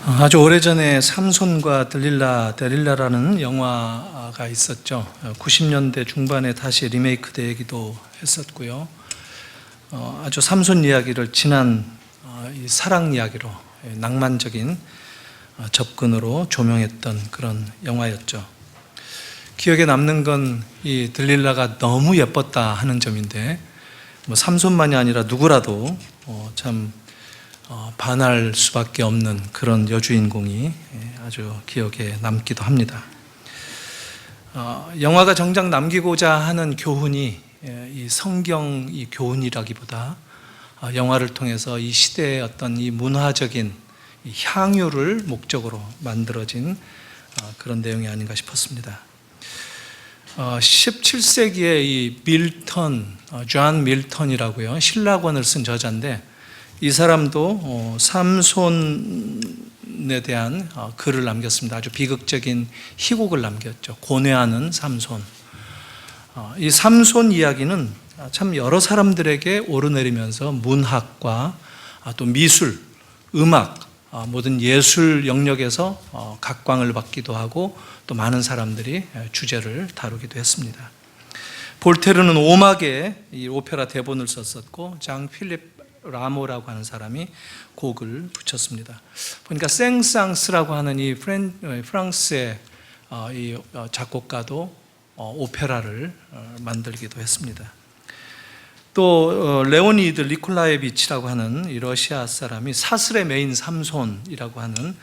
아주 오래전에 삼손과 데릴라라는 영화가 있었죠. 90년대 중반에 다시 리메이크 되기도 했었고요. 아주 삼손 이야기를 진한 이 사랑 이야기로 낭만적인 접근으로 조명했던 그런 영화였죠. 기억에 남는 건 이 들릴라가 너무 예뻤다 하는 점인데, 삼손만이 아니라 누구라도 참 반할 수밖에 없는 그런 여주인공이 아주 기억에 남기도 합니다. 영화가 정작 남기고자 하는 교훈이 이 성경 이 교훈이라기보다 영화를 통해서 이 시대의 어떤 이 문화적인 이 향유를 목적으로 만들어진 그런 내용이 아닌가 싶었습니다. 17세기의 이 존 밀턴이라고요, 신라권을 쓴 저자인데, 이 사람도 삼손에 대한 글을 남겼습니다. 아주 비극적인 희곡을 남겼죠. 고뇌하는 삼손. 이 삼손 이야기는 참 여러 사람들에게 오르내리면서 문학과 또 미술, 음악, 모든 예술 영역에서 각광을 받기도 하고 또 많은 사람들이 주제를 다루기도 했습니다. 볼테르는 오막에 이 오페라 대본을 썼었고, 장 필립 라모라고 하는 사람이 곡을 붙였습니다. 보니까 생상스라고 하는 이 프랑스의 이 작곡가도 오페라를 만들기도 했습니다. 또 레오니드 니콜라예비치라고 하는 이 러시아 사람이 사슬의 메인 삼손이라고 하는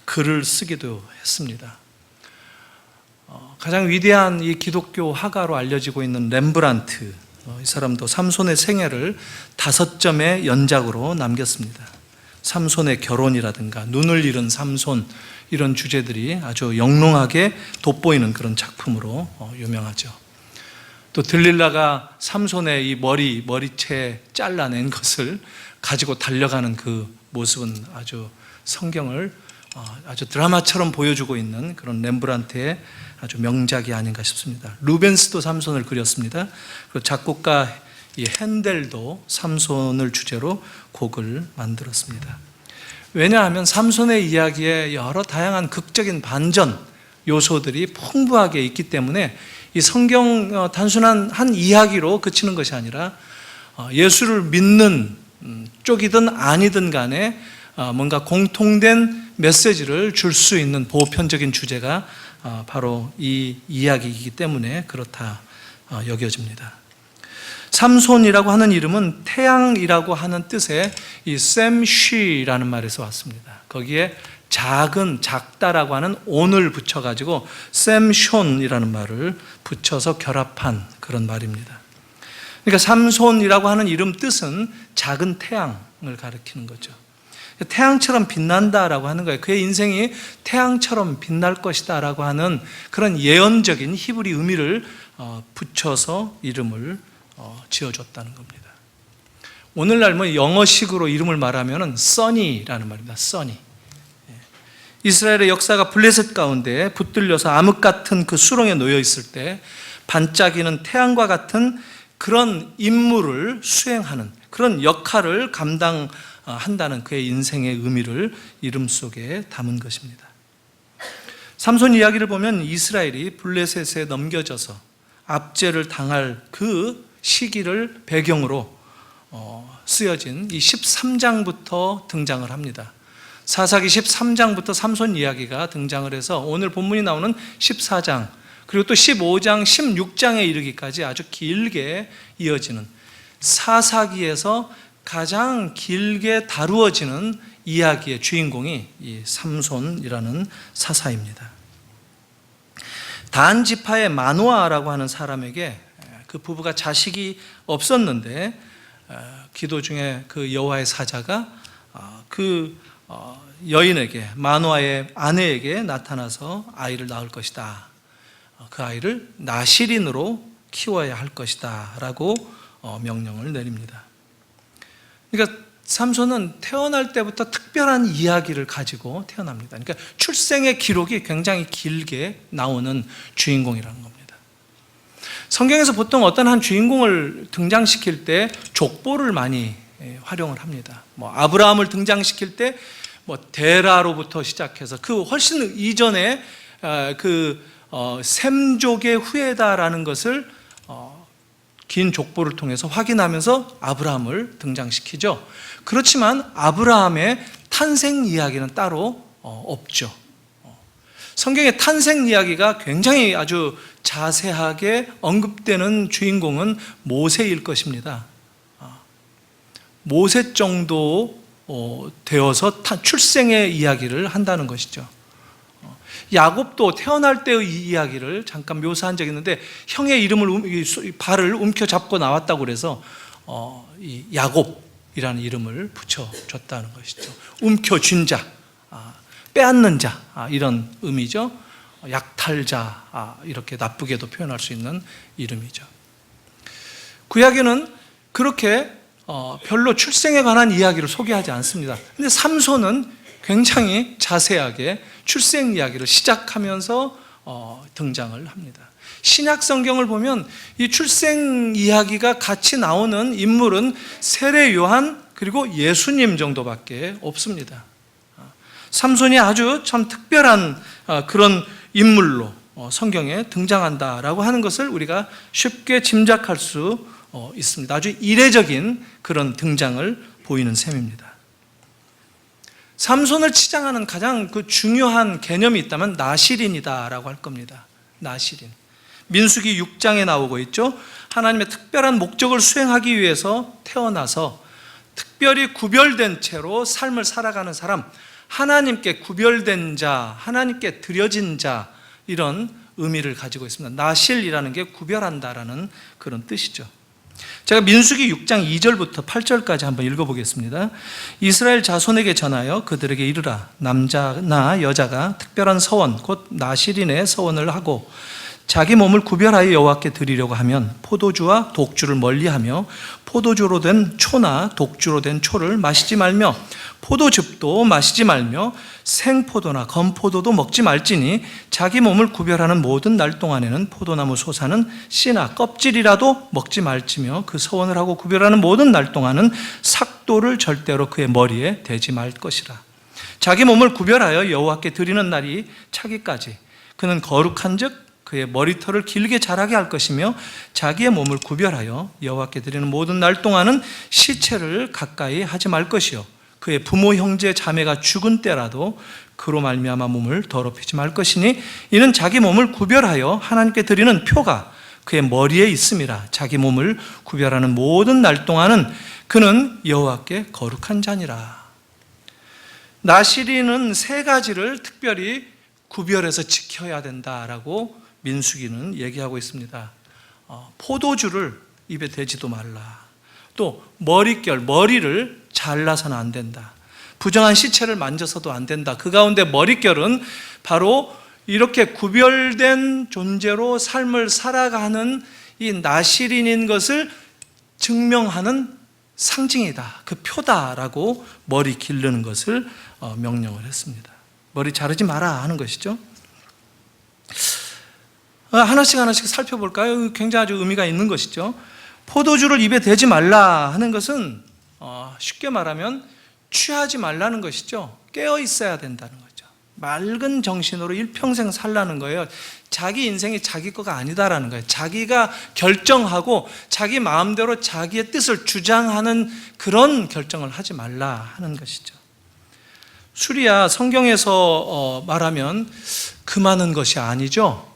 글을 쓰기도 했습니다. 가장 위대한 이 기독교 화가로 알려지고 있는 렘브란트, 이 사람도 삼손의 생애를 5점의 연작으로 남겼습니다. 삼손의 결혼이라든가 눈을 잃은 삼손, 이런 주제들이 아주 영롱하게 돋보이는 그런 작품으로 유명하죠. 또 들릴라가 삼손의 이 머리채 잘라낸 것을 가지고 달려가는 그 모습은 아주 성경을 아주 드라마처럼 보여주고 있는 그런 렘브란트의 아주 명작이 아닌가 싶습니다. 루벤스도 삼손을 그렸습니다. 그리고 작곡가 이 핸델도 삼손을 주제로 곡을 만들었습니다. 왜냐하면 삼손의 이야기에 여러 다양한 극적인 반전 요소들이 풍부하게 있기 때문에 이 성경 단순한 한 이야기로 그치는 것이 아니라 예수를 믿는 쪽이든 아니든 간에 뭔가 공통된 메시지를 줄 수 있는 보편적인 주제가 바로 이 이야기이기 때문에 그렇다 여겨집니다. 삼손이라고 하는 이름은 태양이라고 하는 뜻의 이 샘쉬라는 말에서 왔습니다. 거기에 작다라고 하는 온을 붙여가지고 샘숀이라는 말을 붙여서 결합한 그런 말입니다. 그러니까 삼손이라고 하는 이름 뜻은 작은 태양을 가리키는 거죠. 태양처럼 빛난다라고 하는 거예요. 그의 인생이 태양처럼 빛날 것이다 라고 하는 그런 예언적인 히브리 의미를 붙여서 이름을 지어줬다는 겁니다. 오늘날 영어식으로 이름을 말하면 써니라는 말입니다. 써니. 이스라엘의 역사가 블레셋 가운데 붙들려서 암흑 같은 그 수렁에 놓여 있을 때 반짝이는 태양과 같은 그런 임무를 수행하는 그런 역할을 감당한다는 그의 인생의 의미를 이름 속에 담은 것입니다. 삼손 이야기를 보면 이스라엘이 블레셋에 넘겨져서 압제를 당할 그 시기를 배경으로 쓰여진 이 13장부터 등장을 합니다. 사사기 13장부터 삼손 이야기가 등장을 해서 오늘 본문이 나오는 14장, 그리고 또 15장, 16장에 이르기까지 아주 길게 이어지는 사사기에서 가장 길게 다루어지는 이야기의 주인공이 이 삼손이라는 사사입니다. 단 지파의 마노아라고 하는 사람에게 그 부부가 자식이 없었는데 기도 중에 그 여호와의 사자가 그 여인에게, 마노아의 아내에게 나타나서 아이를 낳을 것이다. 그 아이를 나실인으로 키워야 할 것이다 라고 명령을 내립니다. 그러니까 삼손은 태어날 때부터 특별한 이야기를 가지고 태어납니다. 그러니까 출생의 기록이 굉장히 길게 나오는 주인공이라는 겁니다. 성경에서 보통 어떤 한 주인공을 등장시킬 때 족보를 많이 활용을 합니다. 아브라함을 등장시킬 때 뭐 데라로부터 시작해서 그 훨씬 이전에 셈족의 후예다라는 것을 긴 족보를 통해서 확인하면서 아브라함을 등장시키죠. 그렇지만 아브라함의 탄생 이야기는 따로 없죠. 성경의 탄생 이야기가 굉장히 아주 자세하게 언급되는 주인공은 모세일 것입니다. 모세 정도 되어서 출생의 이야기를 한다는 것이죠. 야곱도 태어날 때의 이 이야기를 잠깐 묘사한 적이 있는데 형의 이름을 발을 움켜잡고 나왔다고 그래서 이 야곱이라는 이름을 붙여줬다는 것이죠. 움켜쥔 자, 빼앗는 자, 이런 의미죠. 약탈자, 이렇게 나쁘게도 표현할 수 있는 이름이죠. 구약에는 그렇게 별로 출생에 관한 이야기를 소개하지 않습니다. 근데 삼손은 굉장히 자세하게 출생 이야기를 시작하면서 등장을 합니다. 신약 성경을 보면 이 출생 이야기가 같이 나오는 인물은 세례 요한 그리고 예수님 정도밖에 없습니다. 삼손이 아주 참 특별한 그런 인물로 성경에 등장한다라고 하는 것을 우리가 쉽게 짐작할 수 있습니다. 아주 이례적인 그런 등장을 보이는 셈입니다. 삼손을 치장하는 가장 중요한 개념이 있다면 나실인이다라고 할 겁니다. 나실인. 민수기 6장에 나오고 있죠. 하나님의 특별한 목적을 수행하기 위해서 태어나서 특별히 구별된 채로 삶을 살아가는 사람, 하나님께 구별된 자, 하나님께 드려진 자, 이런 의미를 가지고 있습니다. 나실이라는 게 구별한다라는 그런 뜻이죠. 제가 민수기 6장 2절부터 8절까지 한번 읽어보겠습니다. 이스라엘 자손에게 전하여 그들에게 이르라. 남자나 여자가 특별한 서원 곧 나실인의 서원을 하고 자기 몸을 구별하여 여호와께 드리려고 하면 포도주와 독주를 멀리하며 포도주로 된 초나 독주로 된 초를 마시지 말며 포도즙도 마시지 말며 생포도나 건포도도 먹지 말지니 자기 몸을 구별하는 모든 날 동안에는 포도나무 솟아는 씨나 껍질이라도 먹지 말지며 그 서원을 하고 구별하는 모든 날 동안은 삭도를 절대로 그의 머리에 대지 말 것이라. 자기 몸을 구별하여 여호와께 드리는 날이 차기까지 그는 거룩한즉 그의 머리털을 길게 자라게 할 것이며 자기의 몸을 구별하여 여호와께 드리는 모든 날 동안은 시체를 가까이 하지 말 것이요 그의 부모 형제 자매가 죽은 때라도 그로 말미암아 몸을 더럽히지 말 것이니 이는 자기 몸을 구별하여 하나님께 드리는 표가 그의 머리에 있음이라. 자기 몸을 구별하는 모든 날 동안은 그는 여호와께 거룩한 자니라. 나실인은 세 가지를 특별히 구별해서 지켜야 된다라고 민수기는 얘기하고 있습니다. 포도주를 입에 대지도 말라. 또 머리를 잘라서는 안 된다. 부정한 시체를 만져서도 안 된다. 그 가운데 머릿결은 바로 이렇게 구별된 존재로 삶을 살아가는 이 나실인인 것을 증명하는 상징이다. 그 표다라고 머리 기르는 것을 명령을 했습니다. 머리 자르지 마라 하는 것이죠. 하나씩 살펴볼까요? 굉장히 아주 의미가 있는 것이죠. 포도주를 입에 대지 말라 하는 것은 쉽게 말하면 취하지 말라는 것이죠. 깨어 있어야 된다는 거죠. 맑은 정신으로 일평생 살라는 거예요. 자기 인생이 자기 거가 아니다라는 거예요. 자기가 결정하고 자기 마음대로 자기의 뜻을 주장하는 그런 결정을 하지 말라 하는 것이죠. 술이야 성경에서 말하면 금하는 것이 아니죠.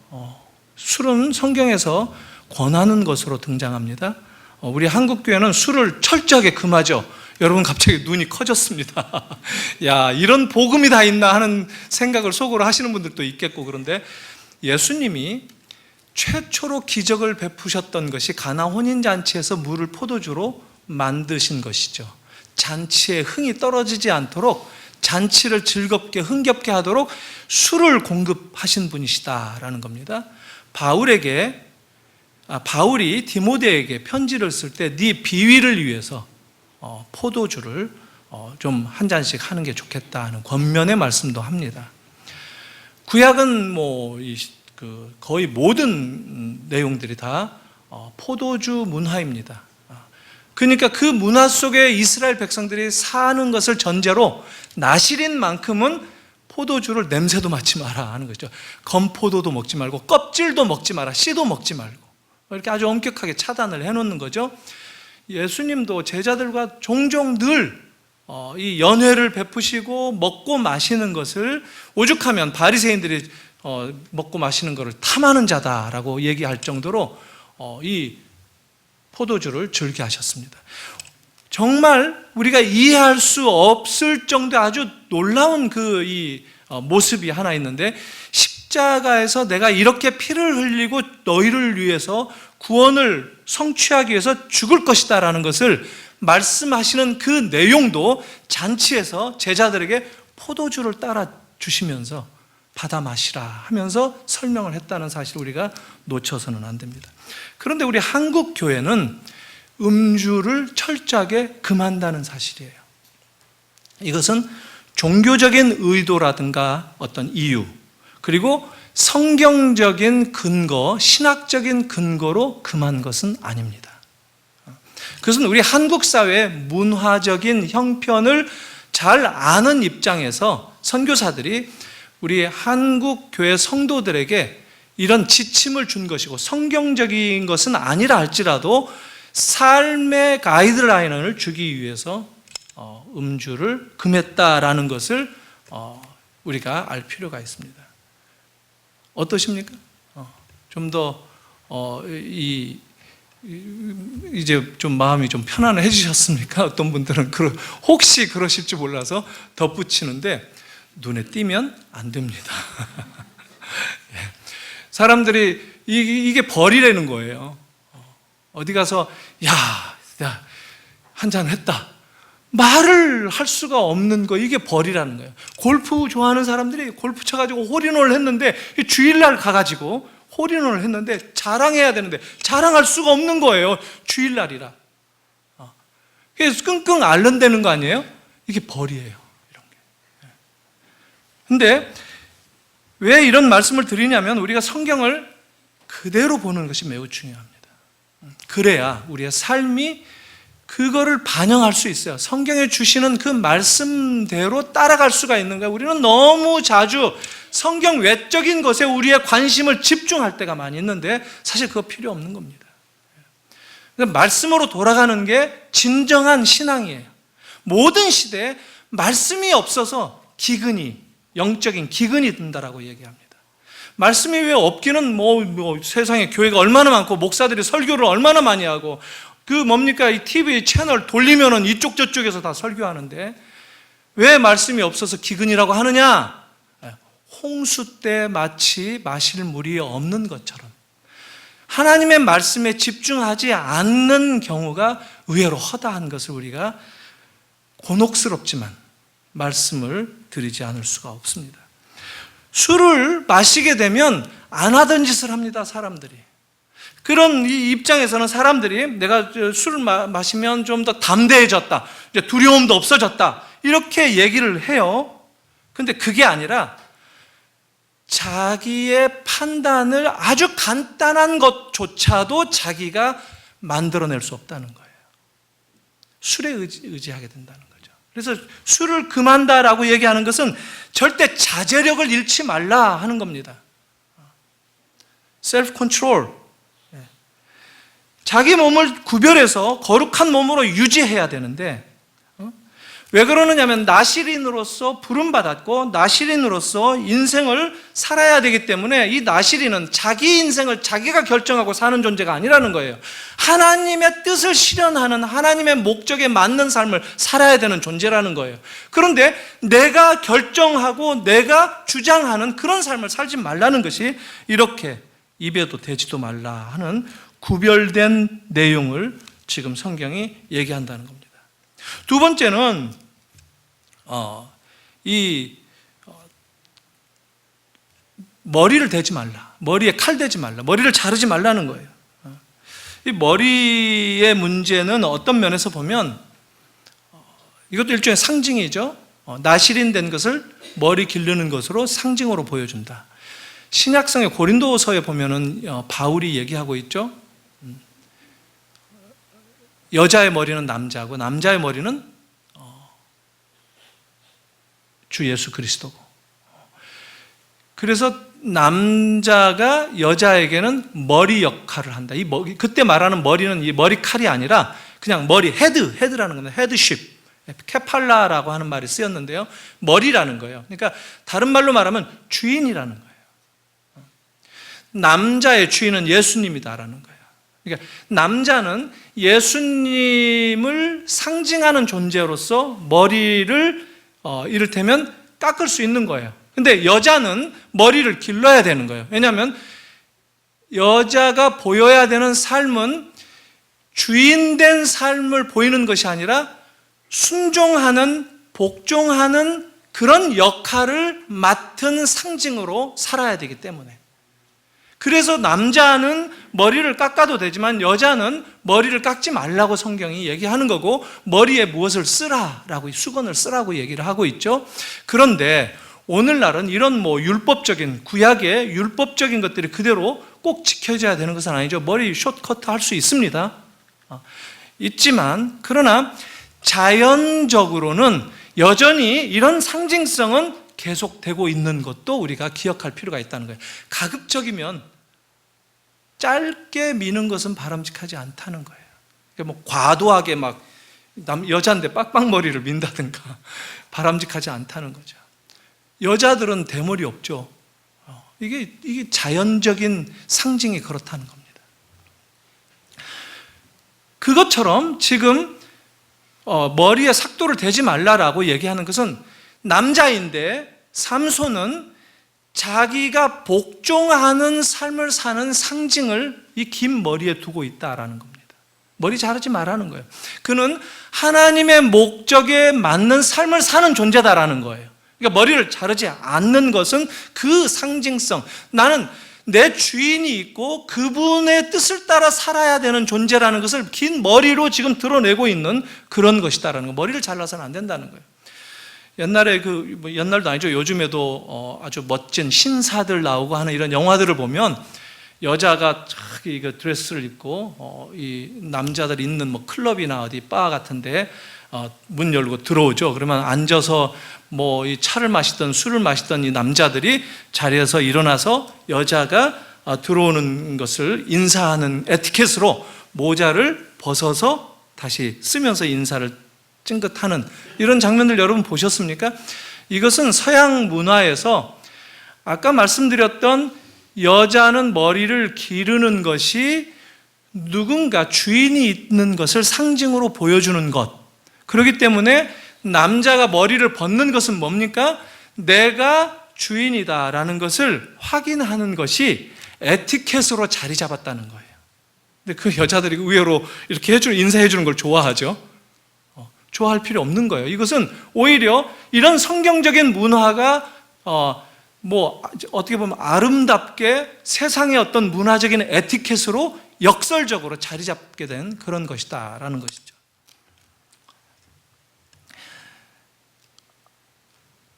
술은 성경에서 권하는 것으로 등장합니다. 우리 한국교회는 술을 철저하게 금하죠. 여러분 갑자기 눈이 커졌습니다. 야, 이런 복음이 다 있나 하는 생각을 속으로 하시는 분들도 있겠고, 그런데 예수님이 최초로 기적을 베푸셨던 것이 가나 혼인잔치에서 물을 포도주로 만드신 것이죠. 잔치에 흥이 떨어지지 않도록 잔치를 즐겁게 흥겹게 하도록 술을 공급하신 분이시다라는 겁니다. 바울이 디모데에게 편지를 쓸 때 네 비위를 위해서 포도주를 좀 한 잔씩 하는 게 좋겠다 하는 권면의 말씀도 합니다. 구약은 거의 모든 내용들이 다 포도주 문화입니다. 그러니까 그 문화 속에 이스라엘 백성들이 사는 것을 전제로 나실인만큼은 포도주를 냄새도 맡지 마라 하는 거죠. 건포도도 먹지 말고 껍질도 먹지 마라, 씨도 먹지 말고, 이렇게 아주 엄격하게 차단을 해놓는 거죠. 예수님도 제자들과 종종 늘 이 연회를 베푸시고 먹고 마시는 것을 오죽하면 바리새인들이 먹고 마시는 것을 탐하는 자다라고 얘기할 정도로 이 포도주를 즐겨하셨습니다. 정말 우리가 이해할 수 없을 정도의 아주 놀라운 이 모습이 하나 있는데, 십자가에서 내가 이렇게 피를 흘리고 너희를 위해서 구원을 성취하기 위해서 죽을 것이다 라는 것을 말씀하시는 그 내용도 잔치에서 제자들에게 포도주를 따라 주시면서 받아 마시라 하면서 설명을 했다는 사실을 우리가 놓쳐서는 안 됩니다. 그런데 우리 한국 교회는 음주를 철저하게 금한다는 사실이에요. 이것은 종교적인 의도라든가 어떤 이유, 그리고 성경적인 근거, 신학적인 근거로 금한 것은 아닙니다. 그것은 우리 한국 사회의 문화적인 형편을 잘 아는 입장에서 선교사들이 우리 한국 교회 성도들에게 이런 지침을 준 것이고, 성경적인 것은 아니라 할지라도 삶의 가이드라인을 주기 위해서 음주를 금했다라는 것을 우리가 알 필요가 있습니다. 어떠십니까? 좀 더 이제 좀 마음이 좀 편안해지셨습니까? 어떤 분들은 혹시 그러실지 몰라서 덧붙이는데, 눈에 띄면 안 됩니다. 사람들이 이게 벌이라는 거예요. 어디 가서 야 한잔 했다 말을 할 수가 없는 거, 이게 벌이라는 거예요. 골프 좋아하는 사람들이 골프 쳐가지고 홀인원을 했는데, 주일날 가가지고 홀인원을 했는데 자랑해야 되는데 자랑할 수가 없는 거예요. 주일날이라. 그래서 끙끙 앓는다는 거 아니에요? 이게 벌이에요, 이런 게. 근데 왜 이런 말씀을 드리냐면, 우리가 성경을 그대로 보는 것이 매우 중요합니다. 그래야 우리의 삶이 그거를 반영할 수 있어요. 성경에 주시는 그 말씀대로 따라갈 수가 있는 거예요. 우리는 너무 자주 성경 외적인 것에 우리의 관심을 집중할 때가 많이 있는데, 사실 그거 필요 없는 겁니다. 말씀으로 돌아가는 게 진정한 신앙이에요. 모든 시대에 말씀이 없어서 영적인 기근이 든다라고 얘기합니다. 말씀이 왜 없기는 세상에 교회가 얼마나 많고 목사들이 설교를 얼마나 많이 하고 이 TV 채널 돌리면은 이쪽 저쪽에서 다 설교하는데, 왜 말씀이 없어서 기근이라고 하느냐? 홍수 때 마치 마실 물이 없는 것처럼 하나님의 말씀에 집중하지 않는 경우가 의외로 허다한 것을 우리가 곤혹스럽지만 말씀을 드리지 않을 수가 없습니다. 술을 마시게 되면 안 하던 짓을 합니다, 사람들이. 그런 이 입장에서는 사람들이 내가 술을 마시면 좀 더 담대해졌다, 이제 두려움도 없어졌다, 이렇게 얘기를 해요. 근데 그게 아니라 자기의 판단을 아주 간단한 것조차도 자기가 만들어낼 수 없다는 거예요. 술에 의지하게 된다는 거죠. 그래서 술을 금한다라고 얘기하는 것은 절대 자제력을 잃지 말라 하는 겁니다. 셀프 컨트롤. 자기 몸을 구별해서 거룩한 몸으로 유지해야 되는데, 왜 그러느냐면 나실인으로서 부름받았고 나실인으로서 인생을 살아야 되기 때문에, 이 나실인은 자기 인생을 자기가 결정하고 사는 존재가 아니라는 거예요. 하나님의 뜻을 실현하는, 하나님의 목적에 맞는 삶을 살아야 되는 존재라는 거예요. 그런데 내가 결정하고 내가 주장하는 그런 삶을 살지 말라는 것이, 이렇게 입에도 대지도 말라 하는 구별된 내용을 지금 성경이 얘기한다는 겁니다. 두 번째는 머리를 대지 말라, 머리에 칼 대지 말라, 머리를 자르지 말라는 거예요. 이 머리의 문제는 어떤 면에서 보면 이것도 일종의 상징이죠. 나실인 된 것을 머리 기르는 것으로 상징으로 보여준다. 신약성의 고린도서에 보면은 바울이 얘기하고 있죠. 여자의 머리는 남자고 남자의 머리는 주 예수 그리스도고, 그래서 남자가 여자에게는 머리 역할을 한다. 그때 말하는 머리는 이 머리칼이 아니라 그냥 머리, 헤드라는 겁니다. 헤드십, 케팔라라고 하는 말이 쓰였는데요, 머리라는 거예요. 그러니까 다른 말로 말하면 주인이라는 거예요. 남자의 주인은 예수님이다라는 거예요. 그러니까 남자는 예수님을 상징하는 존재로서 머리를 이를테면 깎을 수 있는 거예요. 근데 여자는 머리를 길러야 되는 거예요. 왜냐하면 여자가 보여야 되는 삶은 주인된 삶을 보이는 것이 아니라 순종하는, 복종하는 그런 역할을 맡은 상징으로 살아야 되기 때문에, 그래서 남자는 머리를 깎아도 되지만 여자는 머리를 깎지 말라고 성경이 얘기하는 거고, 머리에 무엇을 쓰라라고, 수건을 쓰라고 얘기를 하고 있죠. 그런데 오늘날은 이런 율법적인, 구약의 율법적인 것들이 그대로 꼭 지켜져야 되는 것은 아니죠. 머리 숏커트 할 수 있습니다. 있지만, 그러나 자연적으로는 여전히 이런 상징성은 계속되고 있는 것도 우리가 기억할 필요가 있다는 거예요. 가급적이면 짧게 미는 것은 바람직하지 않다는 거예요. 그러니까 과도하게 여자인데 빡빡머리를 민다든가 바람직하지 않다는 거죠. 여자들은 대머리 없죠. 이게 자연적인 상징이 그렇다는 겁니다. 그것처럼 지금 머리에 삭도를 대지 말라라고 얘기하는 것은, 남자인데 삼손은 자기가 복종하는 삶을 사는 상징을 이 긴 머리에 두고 있다라는 겁니다. 머리 자르지 말라는 거예요. 그는 하나님의 목적에 맞는 삶을 사는 존재다라는 거예요. 그러니까 머리를 자르지 않는 것은 그 상징성, 나는 내 주인이 있고 그분의 뜻을 따라 살아야 되는 존재라는 것을 긴 머리로 지금 드러내고 있는 그런 것이다라는 거예요. 머리를 잘라서는 안 된다는 거예요. 옛날에 옛날도 아니죠. 요즘에도 아주 멋진 신사들 나오고 하는 이런 영화들을 보면, 여자가 이거 드레스를 입고 이 남자들 있는 클럽이나 어디 바 같은데 문 열고 들어오죠. 그러면 앉아서 이 차를 마시던 술을 마시던 이 남자들이 자리에서 일어나서 여자가 들어오는 것을 인사하는 에티켓으로 모자를 벗어서 다시 쓰면서 인사를 찡긋하는 이런 장면들 여러분 보셨습니까? 이것은 서양 문화에서 아까 말씀드렸던 여자는 머리를 기르는 것이 누군가 주인이 있는 것을 상징으로 보여주는 것, 그렇기 때문에 남자가 머리를 벗는 것은 뭡니까? 내가 주인이다라는 것을 확인하는 것이 에티켓으로 자리 잡았다는 거예요. 근데 그 여자들이 의외로 이렇게 인사해 주는 걸 좋아하죠. 좋아할 필요 없는 거예요. 이것은 오히려 이런 성경적인 문화가 어떻게 보면 아름답게 세상의 어떤 문화적인 에티켓으로 역설적으로 자리 잡게 된 그런 것이다라는 것이죠.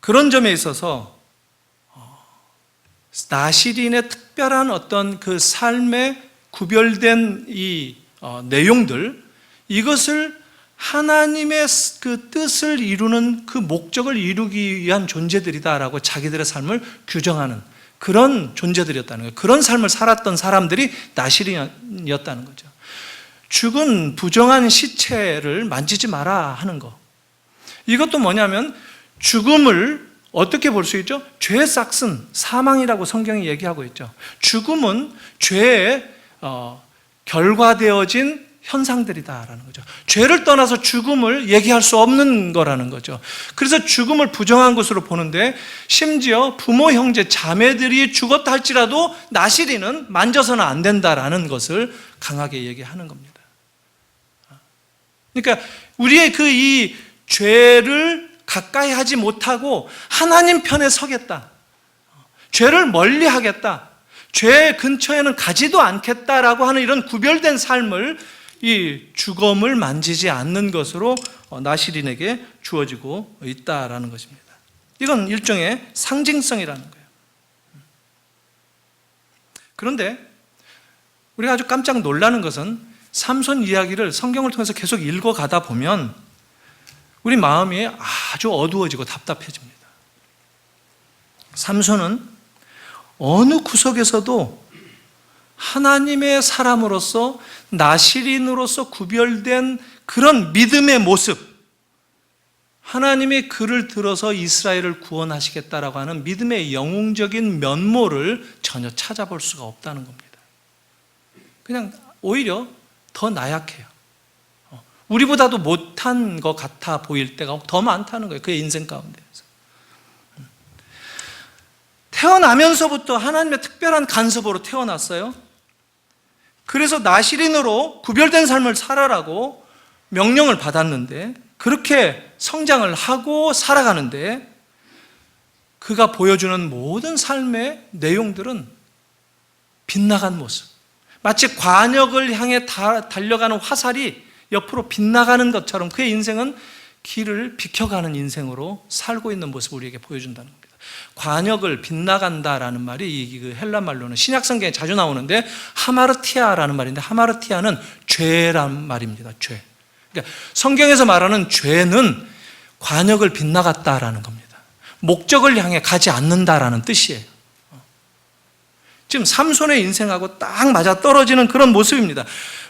그런 점에 있어서 나시린의 특별한 어떤 그 삶에 구별된 이 내용들, 이것을 하나님의 그 뜻을 이루는 그 목적을 이루기 위한 존재들이다라고 자기들의 삶을 규정하는 그런 존재들이었다는 거예요. 그런 삶을 살았던 사람들이 나시린이었다는 거죠. 죽은 부정한 시체를 만지지 마라 하는 거, 이것도 뭐냐면 죽음을 어떻게 볼 수 있죠? 죄의 싹슨, 사망이라고 성경이 얘기하고 있죠. 죽음은 죄의 결과되어진 현상들이다라는 거죠. 죄를 떠나서 죽음을 얘기할 수 없는 거라는 거죠. 그래서 죽음을 부정한 것으로 보는데, 심지어 부모, 형제, 자매들이 죽었다 할지라도 나시린은 만져서는 안 된다라는 것을 강하게 얘기하는 겁니다. 그러니까 우리의 이 죄를 가까이 하지 못하고 하나님 편에 서겠다, 죄를 멀리 하겠다, 죄 근처에는 가지도 않겠다라고 하는 이런 구별된 삶을, 이 죽음을 만지지 않는 것으로 나시린에게 주어지고 있다라는 것입니다. 이건 일종의 상징성이라는 거예요. 그런데 우리가 아주 깜짝 놀라는 것은 삼손 이야기를 성경을 통해서 계속 읽어가다 보면 우리 마음이 아주 어두워지고 답답해집니다. 삼손은 어느 구석에서도 하나님의 사람으로서 나실인으로서 구별된 그런 믿음의 모습, 하나님이 그를 들어서 이스라엘을 구원하시겠다라고 하는 믿음의 영웅적인 면모를 전혀 찾아볼 수가 없다는 겁니다. 그냥 오히려 더 나약해요. 우리보다도 못한 것 같아 보일 때가 더 많다는 거예요. 그의 인생 가운데에서. 태어나면서부터 하나님의 특별한 간섭으로 태어났어요. 그래서 나실인으로 구별된 삶을 살아라고 명령을 받았는데 그렇게 성장을 하고 살아가는데 그가 보여주는 모든 삶의 내용들은 빗나간 모습, 마치 관역을 향해 달려가는 화살이 옆으로 빗나가는 것처럼 그의 인생은 길을 비켜가는 인생으로 살고 있는 모습을 우리에게 보여준다는 겁니다. 관역을 빗나간다라는 말이 이 헬라 말로는 신약 성경에 자주 나오는데 하마르티아라는 말인데 하마르티아는 죄란 말입니다. 죄. 그러니까 성경에서 말하는 죄는 관역을 빗나갔다라는 겁니다. 목적을 향해 가지 않는다라는 뜻이에요. 지금 삼손의 인생하고 딱 맞아 떨어지는 그런 모습입니다.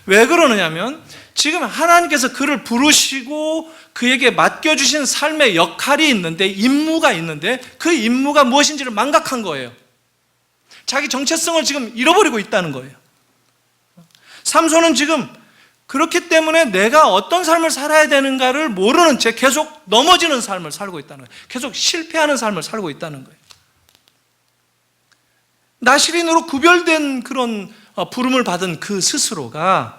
왜 그러느냐면 지금 하나님께서 그를 부르시고 그에게 맡겨주신 삶의 역할이 있는데, 임무가 있는데 그 임무가 무엇인지를 망각한 거예요. 자기 정체성을 지금 잃어버리고 있다는 거예요. 삼손은 지금 그렇기 때문에 내가 어떤 삶을 살아야 되는가를 모르는 채 계속 넘어지는 삶을 살고 있다는 거예요. 계속 실패하는 삶을 살고 있다는 거예요. 나실인으로 구별된 그런 부름을 받은 그 스스로가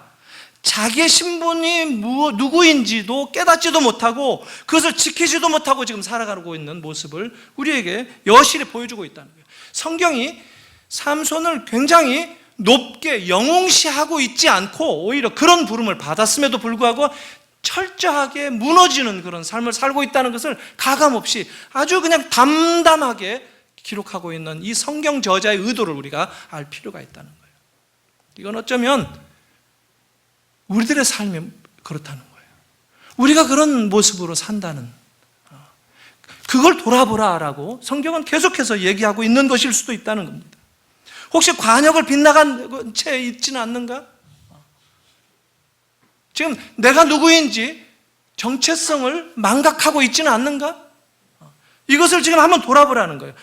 자기의 신분이 누구인지도 깨닫지도 못하고 그것을 지키지도 못하고 지금 살아가고 있는 모습을 우리에게 여실히 보여주고 있다는 거예요. 성경이 삼손을 굉장히 높게 영웅시하고 있지 않고 오히려 그런 부름을 받았음에도 불구하고 철저하게 무너지는 그런 삶을 살고 있다는 것을 가감없이 아주 그냥 담담하게 기록하고 있는 이 성경 저자의 의도를 우리가 알 필요가 있다는 거예요. 이건 어쩌면 우리들의 삶이 그렇다는 거예요. 우리가 그런 모습으로 산다는, 그걸 돌아보라라고 성경은 계속해서 얘기하고 있는 것일 수도 있다는 겁니다. 혹시 관역을 빗나간 채 있지는 않는가? 지금 내가 누구인지 정체성을 망각하고 있지는 않는가? 이것을 지금 한번 돌아보라는 거예요.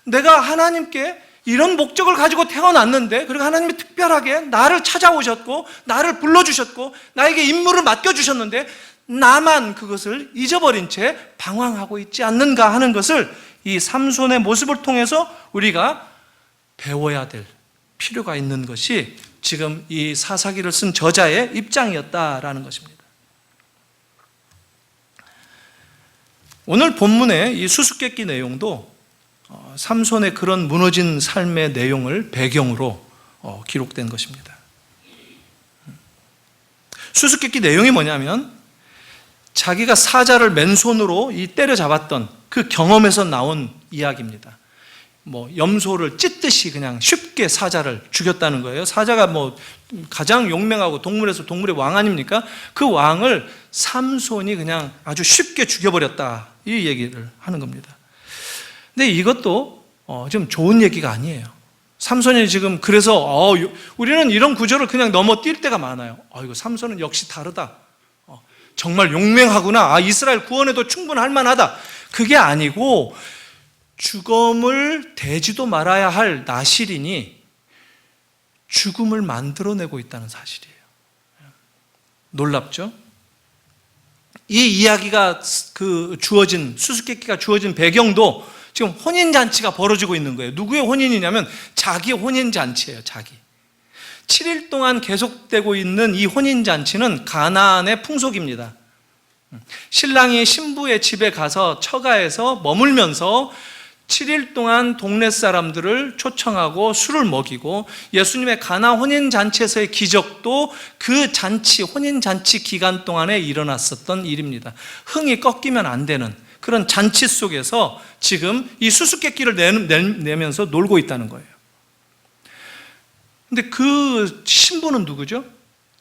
내가 하나님께 이런 목적을 가지고 태어났는데, 그리고 하나님이 특별하게 나를 찾아오셨고 나를 불러주셨고 나에게 임무를 맡겨주셨는데 나만 그것을 잊어버린 채 방황하고 있지 않는가 하는 것을 이 삼손의 모습을 통해서 우리가 배워야 될 필요가 있는 것이 지금 이 사사기를 쓴 저자의 입장이었다라는 것입니다. 오늘 본문의 이 수수께끼 내용도 삼손의 그런 무너진 삶의 내용을 배경으로 기록된 것입니다. 수수께끼 내용이 뭐냐면 자기가 사자를 맨손으로 때려잡았던 그 경험에서 나온 이야기입니다. 염소를 찢듯이 그냥 쉽게 사자를 죽였다는 거예요. 사자가 가장 용맹하고 동물에서 동물의 왕 아닙니까? 그 왕을 삼손이 그냥 아주 쉽게 죽여버렸다, 이 얘기를 하는 겁니다. 근데 이것도 좀 좋은 얘기가 아니에요. 삼손이 지금 그래서 우리는 이런 구조를 그냥 넘어뛸 때가 많아요. 이거 삼손은 역시 다르다. 정말 용맹하구나. 이스라엘 구원에도 충분할 만하다. 그게 아니고 죽음을 대지도 말아야 할 나실인이 죽음을 만들어내고 있다는 사실이에요. 놀랍죠? 이 이야기가 주어진, 수수께끼가 주어진 배경도 지금 혼인잔치가 벌어지고 있는 거예요. 누구의 혼인이냐면 자기의 혼인잔치예요. 자기. 7일 동안 계속되고 있는 이 혼인잔치는 가나안의 풍속입니다. 신랑이 신부의 집에 가서 처가에서 머물면서 7일 동안 동네 사람들을 초청하고 술을 먹이고, 예수님의 가나 혼인잔치에서의 기적도 그 잔치, 혼인잔치 기간 동안에 일어났었던 일입니다. 흥이 꺾이면 안 되는 그런 잔치 속에서 지금 이 수수께끼를 내면서 놀고 있다는 거예요. 근데 그 신부는 누구죠?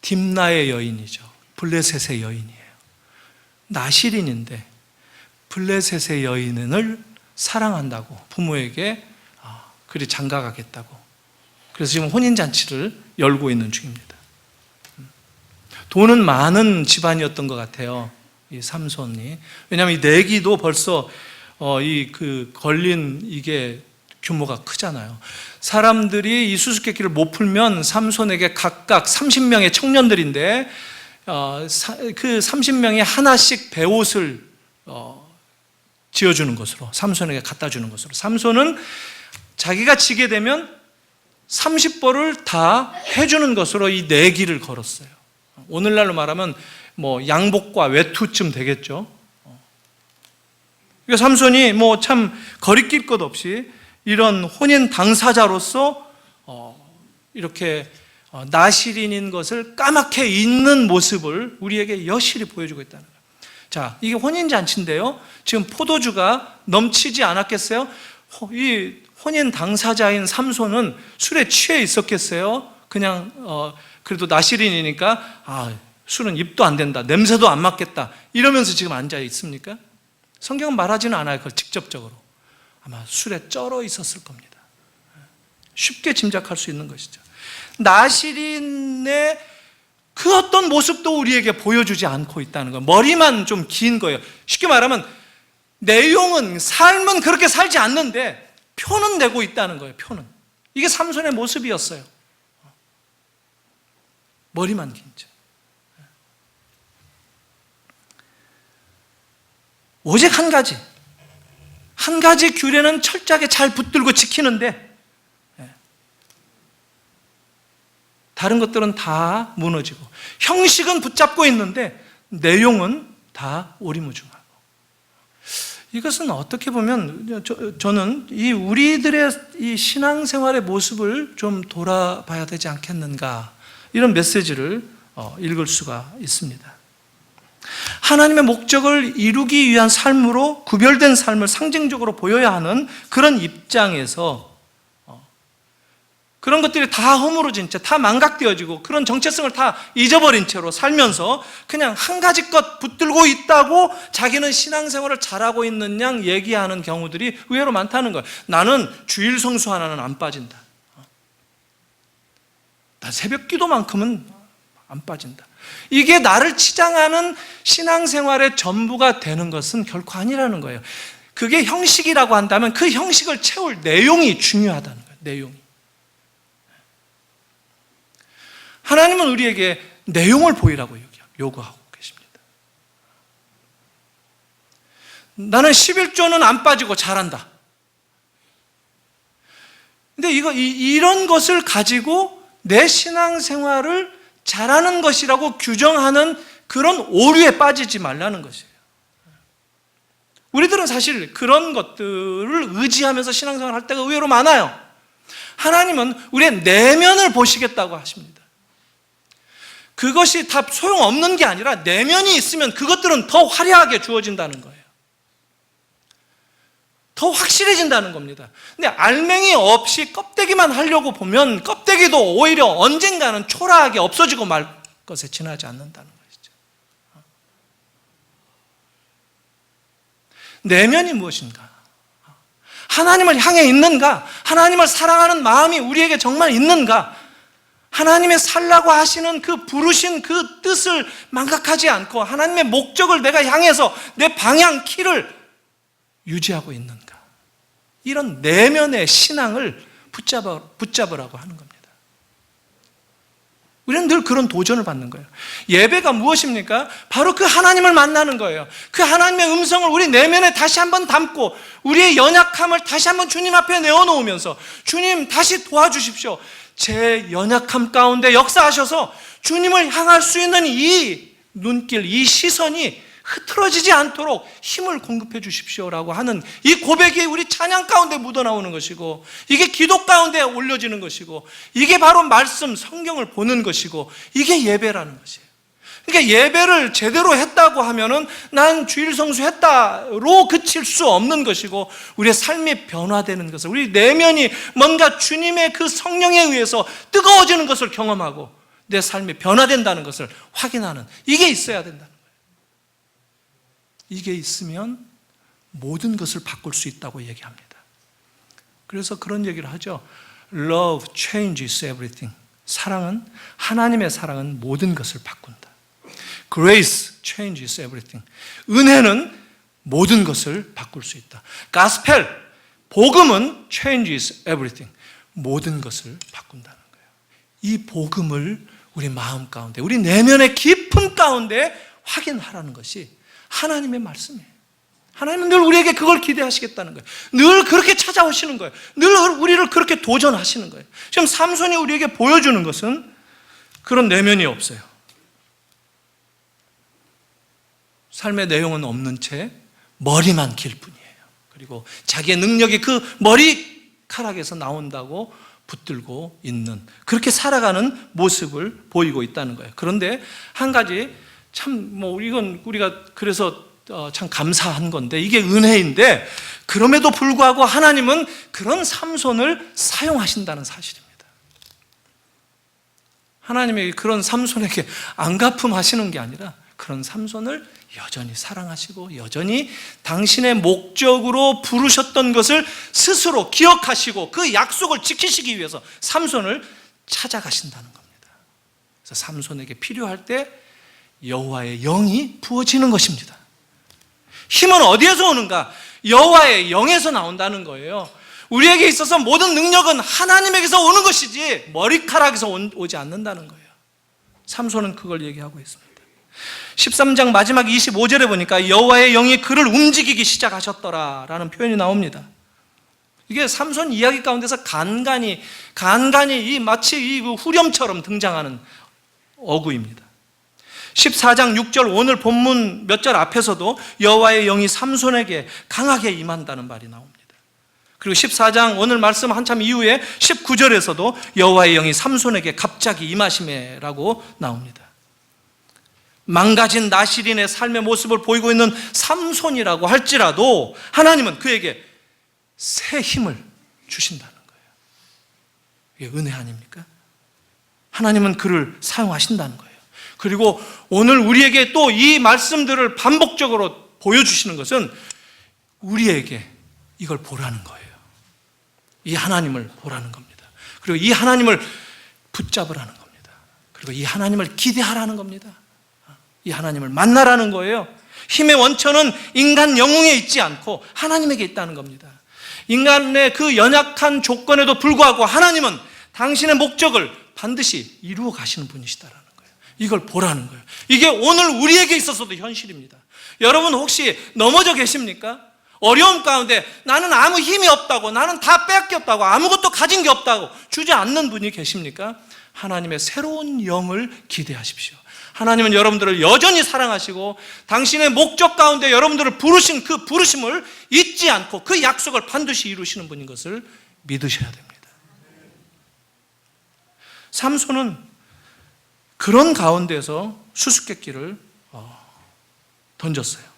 딥나의 여인이죠. 블레셋의 여인이에요. 나실인인데 블레셋의 여인을 사랑한다고 부모에게 그리 장가가겠다고. 그래서 지금 혼인잔치를 열고 있는 중입니다. 돈은 많은 집안이었던 것 같아요, 이 삼손이. 왜냐하면 이 내기도 벌써 걸린 이게 규모가 크잖아요. 사람들이 이 수수께끼를 못 풀면 삼손에게 각각 30명의 청년들인데 그 30명이 하나씩 베옷을 지어주는 것으로, 삼손에게 갖다 주는 것으로. 삼손은 자기가 지게 되면 30벌을 다 해주는 것으로 이 내기를 걸었어요. 오늘날로 말하면 양복과 외투쯤 되겠죠. 그러니까 삼손이 참 거리낄 것 없이 이런 혼인 당사자로서 이렇게 나실인인 것을 까맣게 잊는 모습을 우리에게 여실히 보여주고 있다는 거예요. 자, 이게 혼인잔치인데요, 지금 포도주가 넘치지 않았겠어요? 이 혼인 당사자인 삼손은 술에 취해 있었겠어요? 그냥 그래도 나실인이니까 술은 입도 안 된다, 냄새도 안 맡겠다 이러면서 지금 앉아 있습니까? 성경은 말하지는 않아요, 그걸 직접적으로. 아마 술에 쩔어 있었을 겁니다. 쉽게 짐작할 수 있는 것이죠. 나실인의 그 어떤 모습도 우리에게 보여주지 않고 있다는 거예요. 머리만 좀 긴 거예요. 쉽게 말하면 내용은, 삶은 그렇게 살지 않는데 표는 내고 있다는 거예요. 표는. 이게 삼손의 모습이었어요. 머리만 긴 채. 오직 한 가지 규례는 철저하게 잘 붙들고 지키는데 다른 것들은 다 무너지고, 형식은 붙잡고 있는데 내용은 다 오리무중하고. 이것은 어떻게 보면 저는 우리들의 이 신앙생활의 모습을 좀 돌아봐야 되지 않겠는가, 이런 메시지를 읽을 수가 있습니다. 하나님의 목적을 이루기 위한 삶으로 구별된 삶을 상징적으로 보여야 하는 그런 입장에서 그런 것들이 다 허물어진 채, 다 망각되어지고 그런 정체성을 다 잊어버린 채로 살면서 그냥 한 가지 것 붙들고 있다고 자기는 신앙생활을 잘하고 있는 양 얘기하는 경우들이 의외로 많다는 거예요. 나는 주일 성수 하나는 안 빠진다. 나 새벽 기도만큼은 안 빠진다. 이게 나를 치장하는 신앙생활의 전부가 되는 것은 결코 아니라는 거예요. 그게 형식이라고 한다면 그 형식을 채울 내용이 중요하다는 거예요. 내용이. 하나님은 우리에게 내용을 보이라고 요구하고 계십니다. 나는 11조는 안 빠지고 잘한다. 근데 이런 것을 가지고 내 신앙생활을 잘하는 것이라고 규정하는 그런 오류에 빠지지 말라는 것이에요. 우리들은 사실 그런 것들을 의지하면서 신앙생활을 할 때가 의외로 많아요. 하나님은 우리의 내면을 보시겠다고 하십니다. 그것이 다 소용없는 게 아니라 내면이 있으면 그것들은 더 화려하게 주어진다는 거예요. 더 확실해진다는 겁니다. 근데 알맹이 없이 껍데기만 하려고 보면 껍데기도 오히려 언젠가는 초라하게 없어지고 말 것에 지나지 않는다는 것이죠. 내면이 무엇인가? 하나님을 향해 있는가? 하나님을 사랑하는 마음이 우리에게 정말 있는가? 하나님의 살라고 하시는 그 부르신 그 뜻을 망각하지 않고 하나님의 목적을 내가 향해서 내 방향 키를 유지하고 있는가? 이런 내면의 신앙을 붙잡으라고 하는 겁니다. 우리는 늘 그런 도전을 받는 거예요. 예배가 무엇입니까? 바로 그 하나님을 만나는 거예요. 그 하나님의 음성을 우리 내면에 다시 한번 담고 우리의 연약함을 다시 한번 주님 앞에 내어놓으면서 주님 다시 도와주십시오. 제 연약함 가운데 역사하셔서 주님을 향할 수 있는 이 눈길, 이 시선이 흐트러지지 않도록 힘을 공급해 주십시오라고 하는 이 고백이 우리 찬양 가운데 묻어나오는 것이고, 이게 기도 가운데 올려지는 것이고, 이게 바로 말씀, 성경을 보는 것이고, 이게 예배라는 것이에요. 그러니까 예배를 제대로 했다고 하면은 난 주일 성수했다로 그칠 수 없는 것이고, 우리의 삶이 변화되는 것을, 우리 내면이 뭔가 주님의 그 성령에 의해서 뜨거워지는 것을 경험하고 내 삶이 변화된다는 것을 확인하는 이게 있어야 된다는 거예요. 이게 있으면 모든 것을 바꿀 수 있다고 얘기합니다. 그래서 그런 얘기를 하죠. Love changes everything. 사랑은, 하나님의 사랑은 모든 것을 바꾼다. Grace changes everything. 은혜는 모든 것을 바꿀 수 있다. Gospel, 복음은 changes everything. 모든 것을 바꾼다는 거예요. 이 복음을 우리 마음 가운데, 우리 내면의 깊은 가운데 확인하라는 것이 하나님의 말씀이에요. 하나님은 늘 우리에게 그걸 기대하시겠다는 거예요. 늘 그렇게 찾아오시는 거예요. 늘 우리를 그렇게 도전하시는 거예요. 지금 삼손이 우리에게 보여주는 것은 그런 내면이 없어요. 삶의 내용은 없는 채 머리만 길 뿐이에요. 그리고 자기의 능력이 그 머리카락에서 나온다고 붙들고 있는, 그렇게 살아가는 모습을 보이고 있다는 거예요. 그런데 한 가지 참 이건 우리가 그래서 참 감사한 건데, 이게 은혜인데, 그럼에도 불구하고 하나님은 그런 삼손을 사용하신다는 사실입니다. 하나님이 그런 삼손에게 안갚음하시는 게 아니라 그런 삼손을 여전히 사랑하시고 여전히 당신의 목적으로 부르셨던 것을 스스로 기억하시고 그 약속을 지키시기 위해서 삼손을 찾아가신다는 겁니다. 그래서 삼손에게 필요할 때 여호와의 영이 부어지는 것입니다. 힘은 어디에서 오는가? 여호와의 영에서 나온다는 거예요. 우리에게 있어서 모든 능력은 하나님에게서 오는 것이지 머리카락에서 오지 않는다는 거예요. 삼손은 그걸 얘기하고 있습니다. 13장 마지막 25절에 보니까 여호와의 영이 그를 움직이기 시작하셨더라라는 표현이 나옵니다. 이게 삼손 이야기 가운데서 간간히 마치 이 후렴처럼 등장하는 어구입니다. 14장 6절 오늘 본문 몇 절 앞에서도 여호와의 영이 삼손에게 강하게 임한다는 말이 나옵니다. 그리고 14장 오늘 말씀 한참 이후에 19절에서도 여호와의 영이 삼손에게 갑자기 임하심에라고 나옵니다. 망가진 나실인의 삶의 모습을 보이고 있는 삼손이라고 할지라도 하나님은 그에게 새 힘을 주신다는 거예요. 이게 은혜 아닙니까? 하나님은 그를 사용하신다는 거예요. 그리고 오늘 우리에게 또 이 말씀들을 반복적으로 보여주시는 것은 우리에게 이걸 보라는 거예요. 이 하나님을 보라는 겁니다. 그리고 이 하나님을 붙잡으라는 겁니다. 그리고 이 하나님을 기대하라는 겁니다. 이 하나님을 만나라는 거예요. 힘의 원천은 인간 영웅에 있지 않고 하나님에게 있다는 겁니다. 인간의 그 연약한 조건에도 불구하고 하나님은 당신의 목적을 반드시 이루어 가시는 분이시다라는 거예요. 이걸 보라는 거예요. 이게 오늘 우리에게 있어서도 현실입니다. 여러분 혹시 넘어져 계십니까? 어려움 가운데 나는 아무 힘이 없다고, 나는 다 뺏겼다고, 아무것도 가진 게 없다고 주지 않는 분이 계십니까? 하나님의 새로운 영을 기대하십시오. 하나님은 여러분들을 여전히 사랑하시고 당신의 목적 가운데 여러분들을 부르신 그 부르심을 잊지 않고 그 약속을 반드시 이루시는 분인 것을 믿으셔야 됩니다. 삼손은 그런 가운데서 수수께끼를 던졌어요.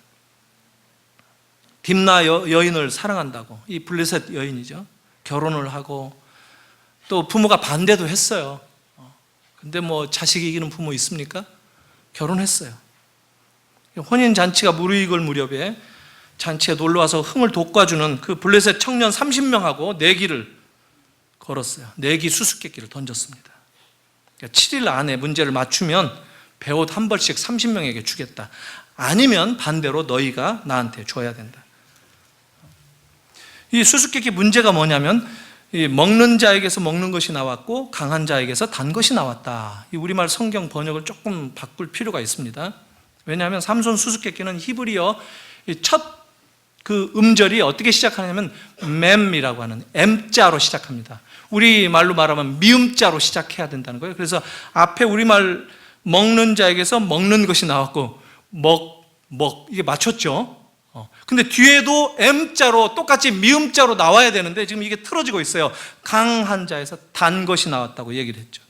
딥나 여인을 사랑한다고, 이 블레셋 여인이죠. 결혼을 하고 또 부모가 반대도 했어요. 근데 자식이 이기는 부모 있습니까? 결혼했어요. 혼인잔치가 무르익을 무렵에 잔치에 놀러와서 흥을 돋궈주는 그 블레셋 청년 30명하고 내기를 걸었어요. 내기 수수께끼를 던졌습니다. 7일 안에 문제를 맞추면 배옷 한 벌씩 30명에게 주겠다. 아니면 반대로 너희가 나한테 줘야 된다. 이 수수께끼 문제가 뭐냐면 먹는 자에게서 먹는 것이 나왔고 강한 자에게서 단 것이 나왔다. 이 우리말 성경 번역을 조금 바꿀 필요가 있습니다. 왜냐하면 삼손 수수께끼는 히브리어 첫 그 음절이 어떻게 시작하냐면 맴이라고 하는 M자로 시작합니다. 우리말로 말하면 미음자로 시작해야 된다는 거예요. 그래서 앞에 우리말 먹는 자에게서 먹는 것이 나왔고 이게 맞췄죠. 근데 뒤에도 M자로 똑같이 미음자로 나와야 되는데 지금 이게 틀어지고 있어요. 강한 자에서 단 것이 나왔다고 얘기를 했죠.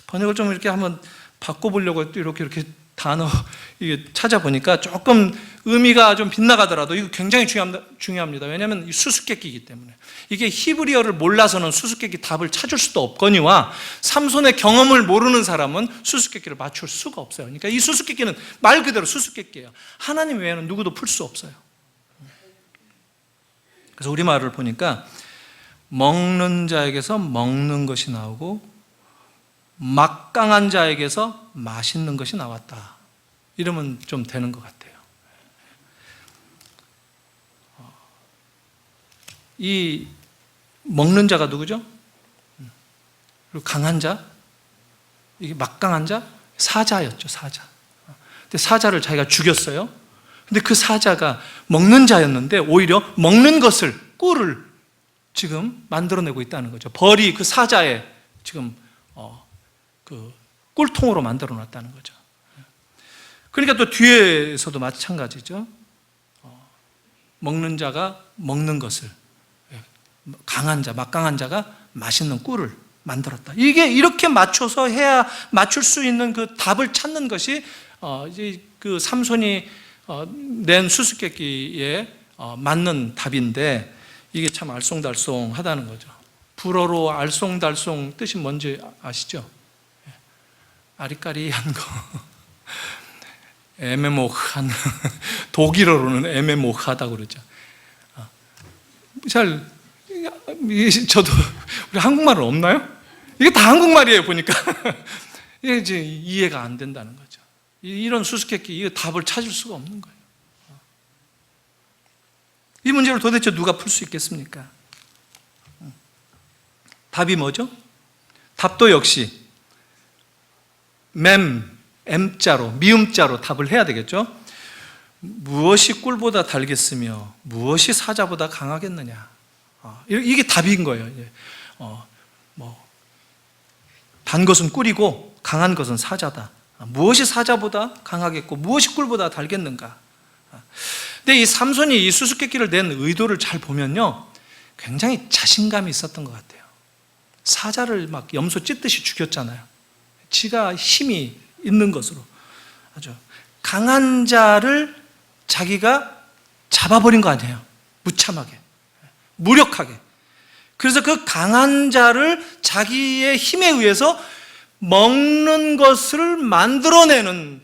번역을 좀 이렇게 한번 바꿔보려고 이렇게 단어 이게 찾아보니까 조금 의미가 좀 빗나가더라도 이거 굉장히 중요합니다. 왜냐하면 수수께끼이기 때문에. 이게 히브리어를 몰라서는 수수께끼 답을 찾을 수도 없거니와 삼손의 경험을 모르는 사람은 수수께끼를 맞출 수가 없어요. 그러니까 이 수수께끼는 말 그대로 수수께끼예요. 하나님 외에는 누구도 풀 수 없어요. 그래서 우리말을 보니까 먹는 자에게서 먹는 것이 나오고 막강한 자에게서 맛있는 것이 나왔다. 이러면 좀 되는 것 같아요. 이 먹는 자가 누구죠? 그리고 강한 자? 이게 막강한 자? 사자였죠, 사자. 근데 사자를 자기가 죽였어요. 근데 그 사자가 먹는 자였는데 오히려 먹는 것을, 꿀을 지금 만들어내고 있다는 거죠. 벌이 그 사자의 지금 그 꿀통으로 만들어 놨다는 거죠. 그러니까 또 뒤에서도 마찬가지죠. 먹는 자가 먹는 것을, 강한 자, 막강한 자가 맛있는 꿀을 만들었다. 이게 이렇게 맞춰서 해야 맞출 수 있는 그 답을 찾는 것이 이제 그 삼손이 낸 수수께끼에 맞는 답인데, 이게 참 알쏭달쏭하다는 거죠. 불어로 알쏭달쏭 뜻이 뭔지 아시죠? 아리까리한 거, 애매모호한, 독일어로는 애매모호하다고 그러죠. 저도 우리 한국말은 없나요? 이게 다 한국말이에요, 보니까. 이게 이제 이해가 안 된다는 거죠. 이런 수수께끼, 이 답을 찾을 수가 없는 거예요. 이 문제를 도대체 누가 풀 수 있겠습니까? 답이 뭐죠? 답도 역시 M자로, 미음자로 답을 해야 되겠죠? 무엇이 꿀보다 달겠으며 무엇이 사자보다 강하겠느냐? 이게 답인 거예요. 단 것은 꿀이고 강한 것은 사자다. 무엇이 사자보다 강하겠고 무엇이 꿀보다 달겠는가? 근데 이 삼손이 이 수수께끼를 낸 의도를 잘 보면요, 굉장히 자신감이 있었던 것 같아요. 사자를 막 염소 찢듯이 죽였잖아요. 지가 힘이 있는 것으로 아주 강한 자를 자기가 잡아버린 거 아니에요. 무참하게, 무력하게. 그래서 그 강한 자를 자기의 힘에 의해서 먹는 것을 만들어내는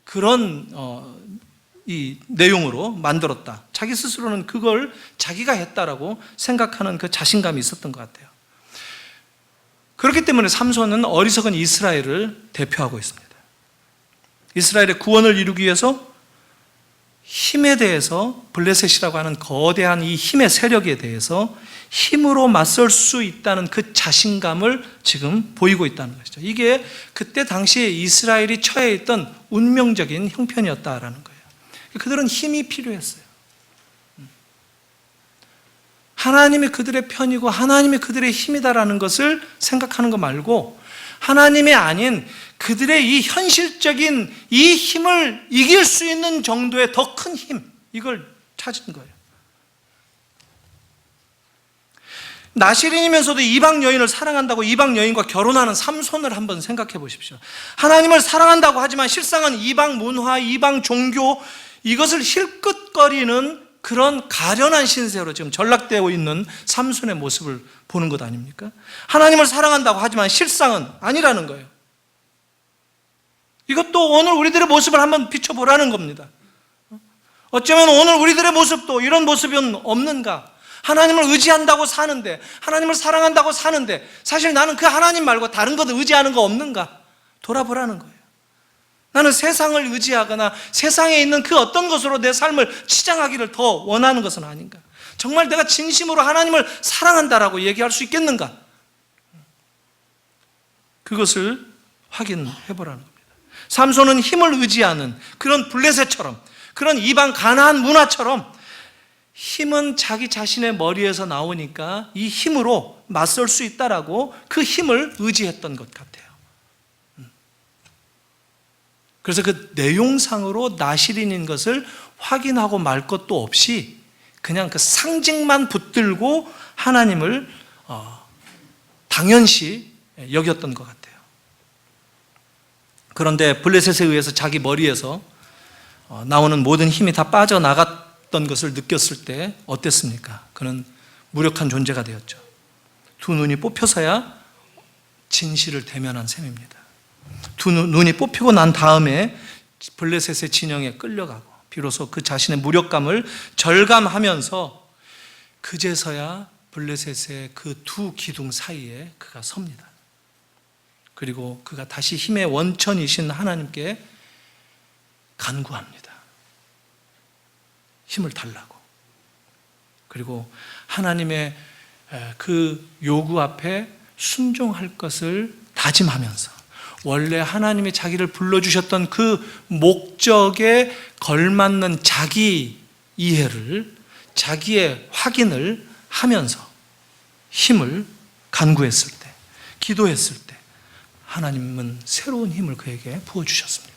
그런 이 내용으로 만들었다. 자기 스스로는 그걸 자기가 했다라고 생각하는 그 자신감이 있었던 것 같아요. 그렇기 때문에 삼손은 어리석은 이스라엘을 대표하고 있습니다. 이스라엘의 구원을 이루기 위해서 힘에 대해서, 블레셋이라고 하는 거대한 이 힘의 세력에 대해서 힘으로 맞설 수 있다는 그 자신감을 지금 보이고 있다는 것이죠. 이게 그때 당시에 이스라엘이 처해 있던 운명적인 형편이었다라는 거예요. 그들은 힘이 필요했어요. 하나님이 그들의 편이고 하나님이 그들의 힘이다라는 것을 생각하는 것 말고, 하나님이 아닌 그들의 이 현실적인 이 힘을 이길 수 있는 정도의 더 큰 힘, 이걸 찾은 거예요. 나시린이면서도 이방 여인을 사랑한다고 이방 여인과 결혼하는 삼손을 한번 생각해 보십시오. 하나님을 사랑한다고 하지만 실상은 이방 문화, 이방 종교, 이것을 힐끗거리는 그런 가련한 신세로 지금 전락되어 있는 삼손의 모습을 보는 것 아닙니까? 하나님을 사랑한다고 하지만 실상은 아니라는 거예요. 이것도 오늘 우리들의 모습을 한번 비춰보라는 겁니다. 어쩌면 오늘 우리들의 모습도 이런 모습은 없는가? 하나님을 의지한다고 사는데, 하나님을 사랑한다고 사는데, 사실 나는 그 하나님 말고 다른 것 의지하는 거 없는가? 돌아보라는 거예요. 나는 세상을 의지하거나 세상에 있는 그 어떤 것으로 내 삶을 치장하기를 더 원하는 것은 아닌가? 정말 내가 진심으로 하나님을 사랑한다라고 얘기할 수 있겠는가? 그것을 확인해 보라는 겁니다. 삼손은 힘을 의지하는 그런 블레셋처럼, 그런 이방 가나안 문화처럼 힘은 자기 자신의 머리에서 나오니까 이 힘으로 맞설 수 있다라고 그 힘을 의지했던 것 같아요. 그래서 그 내용상으로 나시린인 것을 확인하고 말 것도 없이 그냥 그 상징만 붙들고 하나님을 당연시 여겼던 것 같아요. 그런데 블레셋에 의해서 자기 머리에서 나오는 모든 힘이 다 빠져나갔던 것을 느꼈을 때 어땠습니까? 그는 무력한 존재가 되었죠. 두 눈이 뽑혀서야 진실을 대면한 셈입니다. 두 눈이 뽑히고 난 다음에 블레셋의 진영에 끌려가고 비로소 그 자신의 무력감을 절감하면서 그제서야 블레셋의 그 두 기둥 사이에 그가 섭니다. 그리고 그가 다시 힘의 원천이신 하나님께 간구합니다. 힘을 달라고. 그리고 하나님의 그 요구 앞에 순종할 것을 다짐하면서 원래 하나님이 자기를 불러주셨던 그 목적에 걸맞는 자기 이해를, 자기의 확인을 하면서 힘을 간구했을 때, 기도했을 때 하나님은 새로운 힘을 그에게 부어주셨습니다.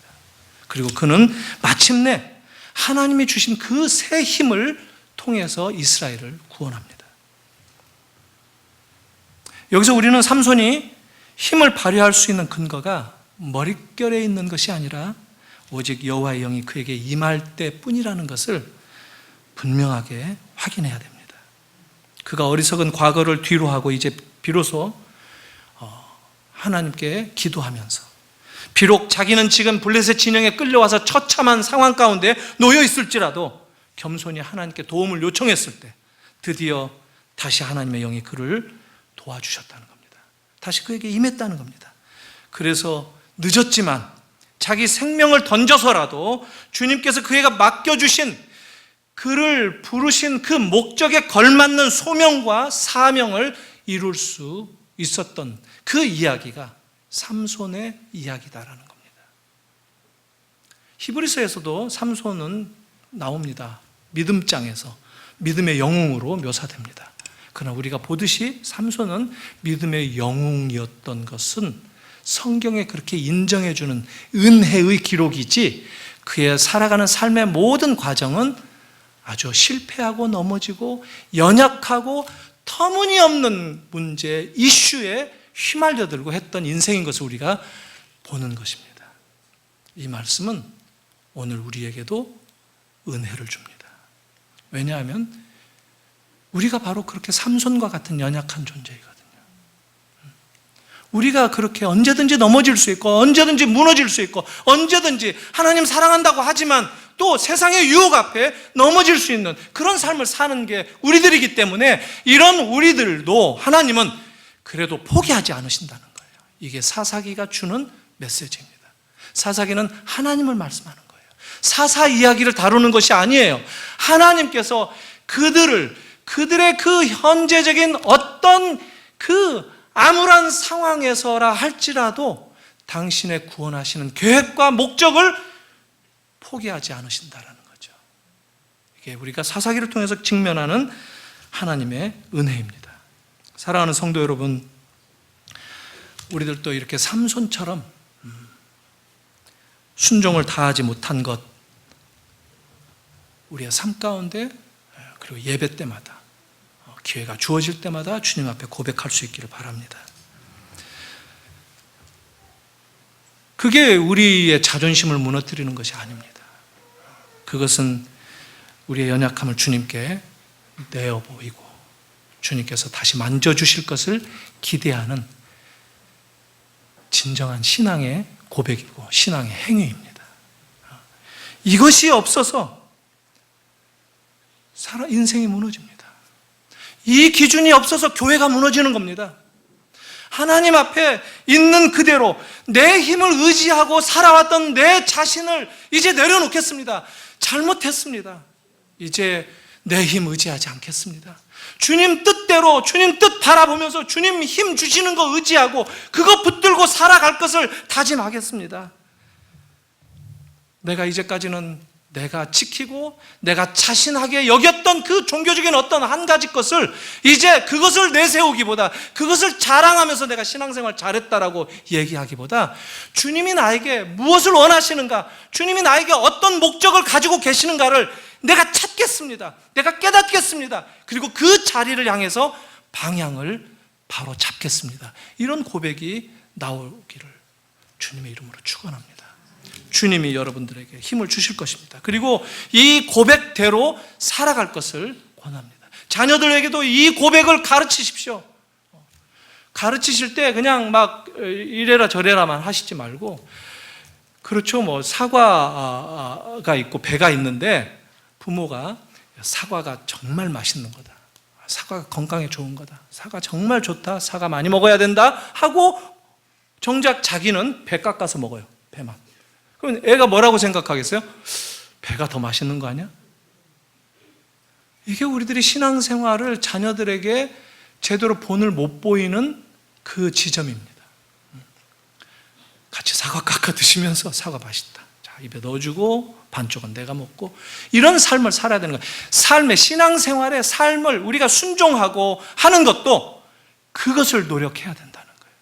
그리고 그는 마침내 하나님이 주신 그 새 힘을 통해서 이스라엘을 구원합니다. 여기서 우리는 삼손이 힘을 발휘할 수 있는 근거가 머릿결에 있는 것이 아니라 오직 여호와의 영이 그에게 임할 때뿐이라는 것을 분명하게 확인해야 됩니다. 그가 어리석은 과거를 뒤로 하고 이제 비로소 하나님께 기도하면서, 비록 자기는 지금 블레셋 진영에 끌려와서 처참한 상황 가운데 놓여 있을지라도 겸손히 하나님께 도움을 요청했을 때 드디어 다시 하나님의 영이 그를 도와주셨다는 겁니다. 다시 그에게 임했다는 겁니다. 그래서 늦었지만 자기 생명을 던져서라도 주님께서 그에게 맡겨주신, 그를 부르신 그 목적에 걸맞는 소명과 사명을 이룰 수 있었던 그 이야기가 삼손의 이야기다라는 겁니다. 히브리서에서도 삼손은 나옵니다. 믿음장에서 믿음의 영웅으로 묘사됩니다. 그러나 우리가 보듯이 삼손은 믿음의 영웅이었던 것은 성경에 그렇게 인정해주는 은혜의 기록이지, 그의 살아가는 삶의 모든 과정은 아주 실패하고 넘어지고 연약하고 터무니없는 문제, 이슈에 휘말려들고 했던 인생인 것을 우리가 보는 것입니다. 이 말씀은 오늘 우리에게도 은혜를 줍니다. 왜냐하면 우리가 바로 그렇게 삼손과 같은 연약한 존재이거든요. 우리가 그렇게 언제든지 넘어질 수 있고 언제든지 무너질 수 있고 언제든지 하나님 사랑한다고 하지만 또 세상의 유혹 앞에 넘어질 수 있는 그런 삶을 사는 게 우리들이기 때문에 이런 우리들도 하나님은 그래도 포기하지 않으신다는 거예요. 이게 사사기가 주는 메시지입니다. 사사기는 하나님을 말씀하는 거예요. 사사 이야기를 다루는 것이 아니에요. 하나님께서 그들의 그 현재적인 어떤 그 암울한 상황에서라 할지라도 당신의 구원하시는 계획과 목적을 포기하지 않으신다라는 거죠. 이게 우리가 사사기를 통해서 직면하는 하나님의 은혜입니다. 사랑하는 성도 여러분, 우리들도 이렇게 삼손처럼 순종을 다하지 못한 것, 우리의 삶 가운데 그리고 예배 때마다 기회가 주어질 때마다 주님 앞에 고백할 수 있기를 바랍니다. 그게 우리의 자존심을 무너뜨리는 것이 아닙니다. 그것은 우리의 연약함을 주님께 내어 보이고 주님께서 다시 만져주실 것을 기대하는 진정한 신앙의 고백이고 신앙의 행위입니다. 이것이 없어서 인생이 무너집니다. 이 기준이 없어서 교회가 무너지는 겁니다. 하나님 앞에 있는 그대로 내 힘을 의지하고 살아왔던 내 자신을 이제 내려놓겠습니다. 잘못했습니다. 이제 내 힘 의지하지 않겠습니다. 주님 뜻대로, 주님 뜻 바라보면서 주님 힘 주시는 거 의지하고 그거 붙들고 살아갈 것을 다짐하겠습니다. 내가 이제까지는 내가 지키고 내가 자신하게 여겼던 그 종교적인 어떤 한 가지 것을 이제 그것을 내세우기보다, 그것을 자랑하면서 내가 신앙생활 잘했다라고 얘기하기보다 주님이 나에게 무엇을 원하시는가, 주님이 나에게 어떤 목적을 가지고 계시는가를 내가 찾겠습니다. 내가 깨닫겠습니다. 그리고 그 자리를 향해서 방향을 바로 잡겠습니다. 이런 고백이 나오기를 주님의 이름으로 축원합니다. 주님이 여러분들에게 힘을 주실 것입니다. 그리고 이 고백대로 살아갈 것을 권합니다. 자녀들에게도 이 고백을 가르치십시오. 가르치실 때 그냥 막 이래라 저래라만 하시지 말고, 그렇죠, 뭐 사과가 있고 배가 있는데 부모가 사과가 정말 맛있는 거다, 사과가 건강에 좋은 거다, 사과 정말 좋다, 사과 많이 먹어야 된다 하고 정작 자기는 배 깎아서 먹어요. 배만. 그럼 애가 뭐라고 생각하겠어요? 배가 더 맛있는 거 아니야? 이게 우리들이 신앙생활을 자녀들에게 제대로 본을 못 보이는 그 지점입니다. 같이 사과 깎아 드시면서 사과 맛있다, 자 입에 넣어주고 반쪽은 내가 먹고, 이런 삶을 살아야 되는 거예요. 삶의, 신앙생활의 삶을 우리가 순종하고 하는 것도 그것을 노력해야 된다는 거예요.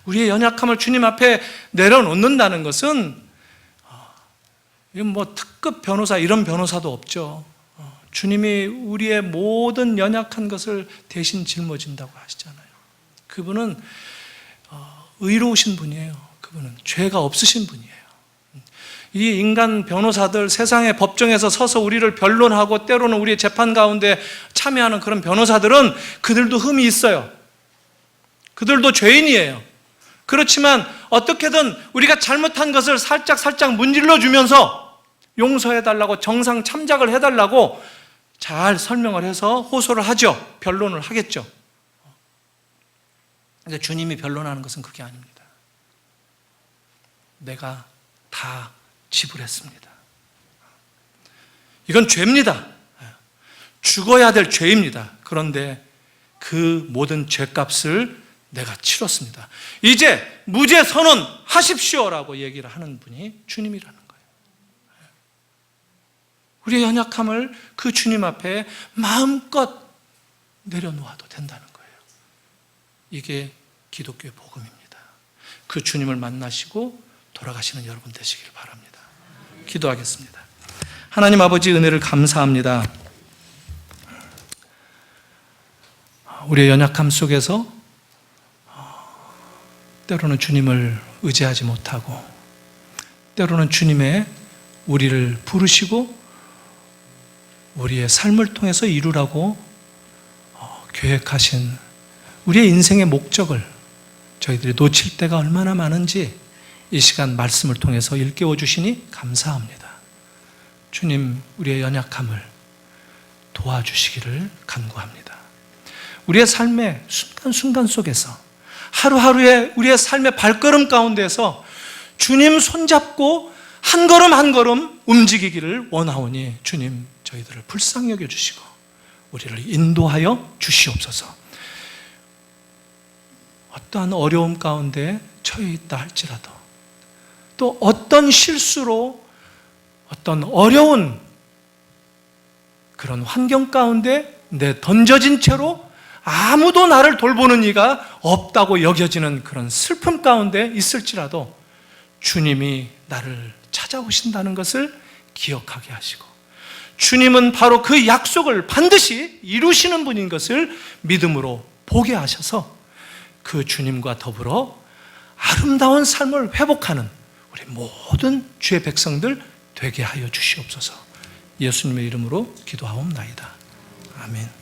우리의 연약함을 주님 앞에 내려놓는다는 것은 이건 뭐 특급 변호사 이런 변호사도 없죠. 주님이 우리의 모든 연약한 것을 대신 짊어진다고 하시잖아요. 그분은 의로우신 분이에요. 그분은 죄가 없으신 분이에요. 이 인간 변호사들, 세상의 법정에서 서서 우리를 변론하고 때로는 우리의 재판 가운데 참여하는 그런 변호사들은 그들도 흠이 있어요. 그들도 죄인이에요. 그렇지만 어떻게든 우리가 잘못한 것을 살짝 문질러 주면서 용서해달라고, 정상 참작을 해달라고 잘 설명을 해서 호소를 하죠. 변론을 하겠죠. 근데 주님이 변론하는 것은 그게 아닙니다. 내가 다 지불했습니다. 이건 죄입니다. 죽어야 될 죄입니다. 그런데 그 모든 죄값을 내가 치렀습니다. 이제 무죄 선언하십시오라고 얘기를 하는 분이 주님이라는 거예요. 우리의 연약함을 그 주님 앞에 마음껏 내려놓아도 된다는 거예요. 이게 기독교의 복음입니다. 그 주님을 만나시고 돌아가시는 여러분 되시길 바랍니다. 기도하겠습니다. 하나님 아버지, 은혜를 감사합니다. 우리의 연약함 속에서 때로는 주님을 의지하지 못하고, 때로는 주님의 우리를 부르시고 우리의 삶을 통해서 이루라고 계획하신 우리의 인생의 목적을 저희들이 놓칠 때가 얼마나 많은지 이 시간 말씀을 통해서 일깨워 주시니 감사합니다. 주님, 우리의 연약함을 도와주시기를 간구합니다. 우리의 삶의 순간순간 속에서, 하루하루의 우리의 삶의 발걸음 가운데서 주님 손잡고 한 걸음 한 걸음 움직이기를 원하오니 주님, 저희들을 불쌍히 여겨주시고 우리를 인도하여 주시옵소서. 어떠한 어려움 가운데 처해 있다 할지라도, 또 어떤 실수로 어떤 어려운 그런 환경 가운데 내 던져진 채로 아무도 나를 돌보는 이가 없다고 여겨지는 그런 슬픔 가운데 있을지라도 주님이 나를 찾아오신다는 것을 기억하게 하시고, 주님은 바로 그 약속을 반드시 이루시는 분인 것을 믿음으로 보게 하셔서 그 주님과 더불어 아름다운 삶을 회복하는 우리 모든 주의 백성들 되게 하여 주시옵소서. 예수님의 이름으로 기도하옵나이다. 아멘.